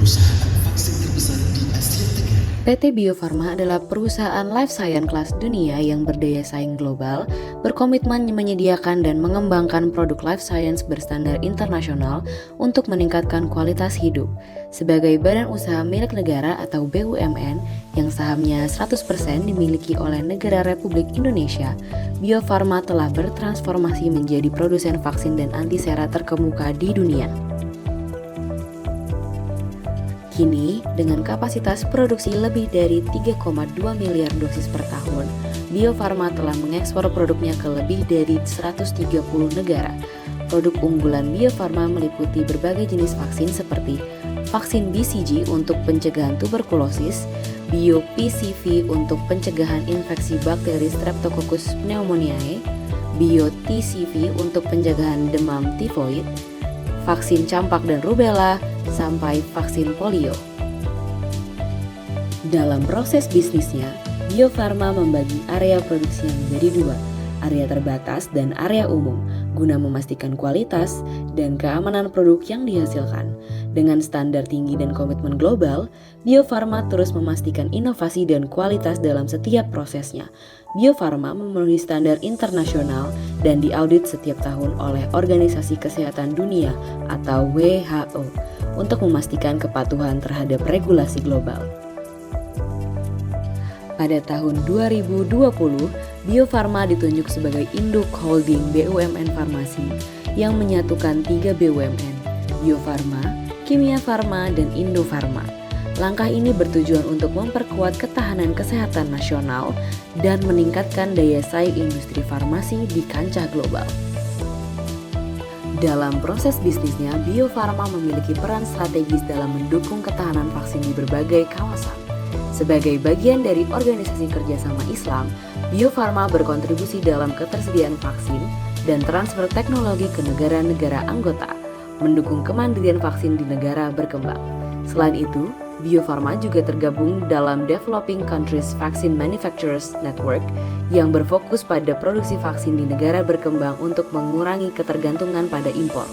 perusahaan vaksin terbesar di Asia Tenggara. PT Bio Farma adalah perusahaan life science kelas dunia yang berdaya saing global, berkomitmen menyediakan dan mengembangkan produk life science berstandar internasional untuk meningkatkan kualitas hidup. Sebagai badan usaha milik negara atau BUMN yang sahamnya 100% dimiliki oleh Negara Republik Indonesia, Bio Farma telah bertransformasi menjadi produsen vaksin dan antisera terkemuka di dunia. Kini, dengan kapasitas produksi lebih dari 3,2 miliar dosis per tahun, Bio Farma telah mengekspor produknya ke lebih dari 130 negara. Produk unggulan Bio Farma meliputi berbagai jenis vaksin seperti vaksin BCG untuk pencegahan tuberkulosis, Bio PCV untuk pencegahan infeksi bakteri Streptococcus pneumoniae, Bio TCV untuk pencegahan demam tifoid, vaksin campak dan rubella, sampai vaksin polio. Dalam proses bisnisnya, Bio Farma membagi area produksi menjadi dua, area terbatas dan area umum, guna memastikan kualitas dan keamanan produk yang dihasilkan. Dengan standar tinggi dan komitmen global, Bio Farma terus memastikan inovasi dan kualitas dalam setiap prosesnya. Bio Farma memenuhi standar internasional dan diaudit setiap tahun oleh Organisasi Kesehatan Dunia atau WHO untuk memastikan kepatuhan terhadap regulasi global. Pada tahun 2020, Bio Farma ditunjuk sebagai induk holding BUMN Farmasi yang menyatukan 3 BUMN, Bio Farma, Kimia Farma, dan Indo Farma. Langkah ini bertujuan untuk memperkuat ketahanan kesehatan nasional dan meningkatkan daya saing industri farmasi di kancah global. Dalam proses bisnisnya, Bio Farma memiliki peran strategis dalam mendukung ketahanan vaksin di berbagai kawasan. Sebagai bagian dari Organisasi Kerjasama Islam, Bio Farma berkontribusi dalam ketersediaan vaksin dan transfer teknologi ke negara-negara anggota, mendukung kemandirian vaksin di negara berkembang. Selain itu, Bio Farma juga tergabung dalam Developing Countries Vaccine Manufacturers Network yang berfokus pada produksi vaksin di negara berkembang untuk mengurangi ketergantungan pada impor.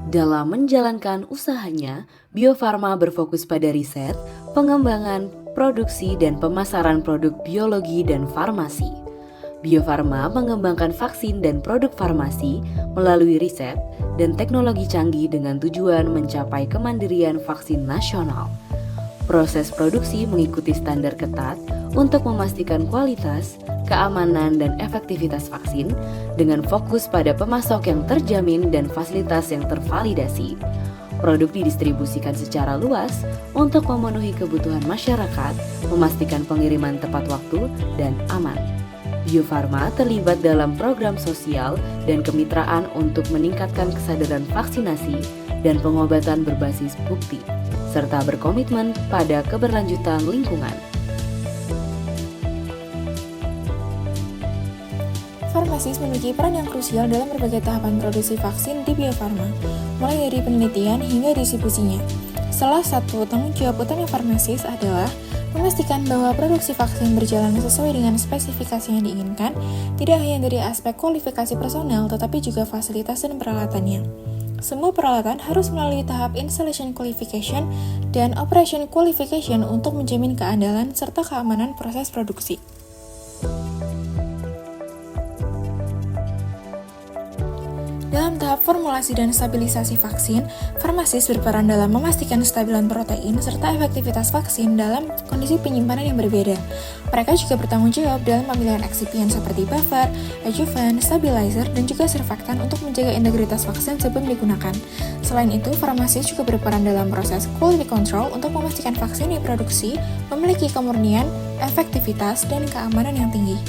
Dalam menjalankan usahanya, Bio Farma berfokus pada riset, pengembangan, produksi, dan pemasaran produk biologi dan farmasi. Bio Farma mengembangkan vaksin dan produk farmasi melalui riset dan teknologi canggih dengan tujuan mencapai kemandirian vaksin nasional. Proses produksi mengikuti standar ketat untuk memastikan kualitas, keamanan, dan efektivitas vaksin dengan fokus pada pemasok yang terjamin dan fasilitas yang tervalidasi. Produk didistribusikan secara luas untuk memenuhi kebutuhan masyarakat, memastikan pengiriman tepat waktu, dan aman. Bio Farma terlibat dalam program sosial dan kemitraan untuk meningkatkan kesadaran vaksinasi dan pengobatan berbasis bukti, serta berkomitmen pada keberlanjutan lingkungan. Farmasis memiliki peran yang krusial dalam berbagai tahapan produksi vaksin di Bio Farma, mulai dari penelitian hingga distribusinya. Salah satu tanggung jawab utama farmasis adalah memastikan bahwa produksi vaksin berjalan sesuai dengan spesifikasi yang diinginkan, tidak hanya dari aspek kualifikasi personel, tetapi juga fasilitas dan peralatannya. Semua peralatan harus melalui tahap Installation Qualification dan Operation Qualification untuk menjamin keandalan serta keamanan proses produksi. Dalam tahap formulasi dan stabilisasi vaksin, farmasis berperan dalam memastikan kestabilan protein serta efektivitas vaksin dalam kondisi penyimpanan yang berbeda. Mereka juga bertanggung jawab dalam pemilihan eksipien seperti buffer, adjuvant, stabilizer, dan juga surfaktan untuk menjaga integritas vaksin sebelum digunakan. Selain itu, farmasis juga berperan dalam proses quality control untuk memastikan vaksin diproduksi memiliki kemurnian, efektivitas, dan keamanan yang tinggi.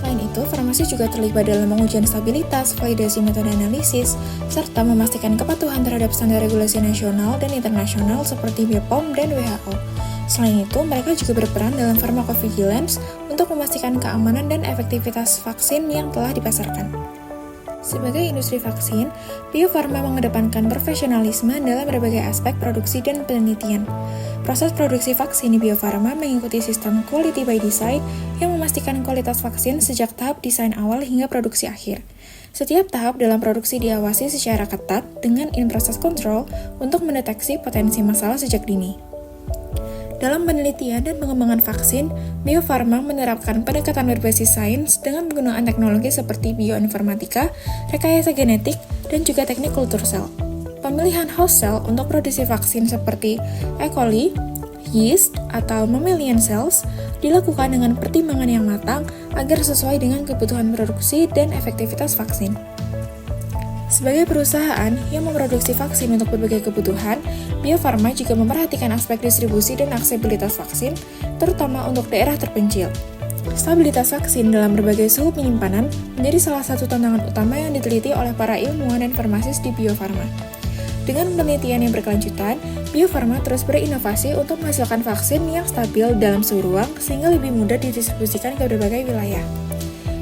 Selain itu, farmasi juga terlibat dalam pengujian stabilitas, validasi metode analisis, serta memastikan kepatuhan terhadap standar regulasi nasional dan internasional seperti BPOM dan WHO. Selain itu, mereka juga berperan dalam pharmacovigilance untuk memastikan keamanan dan efektivitas vaksin yang telah dipasarkan. Sebagai industri vaksin, Bio Farma mengedepankan profesionalisme dalam berbagai aspek produksi dan penelitian. Proses produksi vaksin di Bio Farma mengikuti sistem quality by design yang memastikan kualitas vaksin sejak tahap desain awal hingga produksi akhir. Setiap tahap dalam produksi diawasi secara ketat dengan in-process control untuk mendeteksi potensi masalah sejak dini. Dalam penelitian dan pengembangan vaksin, Bio Farma menerapkan pendekatan berbasis sains dengan penggunaan teknologi seperti bioinformatika, rekayasa genetik, dan juga teknik kultur sel. Pemilihan host cell untuk produksi vaksin seperti E. coli, yeast, atau mammalian cells dilakukan dengan pertimbangan yang matang agar sesuai dengan kebutuhan produksi dan efektivitas vaksin. Sebagai perusahaan yang memproduksi vaksin untuk berbagai kebutuhan, Bio Farma juga memperhatikan aspek distribusi dan aksesibilitas vaksin, terutama untuk daerah terpencil. Stabilitas vaksin dalam berbagai suhu penyimpanan menjadi salah satu tantangan utama yang diteliti oleh para ilmuwan dan farmasis di Bio Farma. Dengan penelitian yang berkelanjutan, Bio Farma terus berinovasi untuk menghasilkan vaksin yang stabil dalam suhu ruang sehingga lebih mudah didistribusikan ke berbagai wilayah.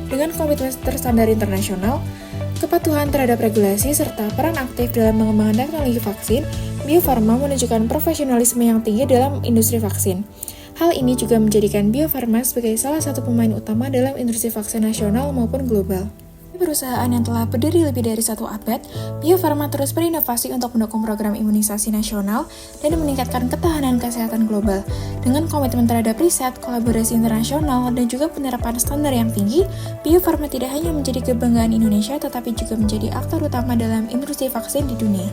Dengan komitmen terstandar internasional, kepatuhan terhadap regulasi, serta peran aktif dalam mengembangkan teknologi vaksin, Bio Farma menunjukkan profesionalisme yang tinggi dalam industri vaksin. Hal ini juga menjadikan Bio Farma sebagai salah satu pemain utama dalam industri vaksin nasional maupun global. Perusahaan yang telah berdiri lebih dari 1 abad, Bio Farma terus berinovasi untuk mendukung program imunisasi nasional dan meningkatkan ketahanan kesehatan global. Dengan komitmen terhadap riset, kolaborasi internasional, dan juga penerapan standar yang tinggi, Bio Farma tidak hanya menjadi kebanggaan Indonesia, tetapi juga menjadi aktor utama dalam industri vaksin di dunia.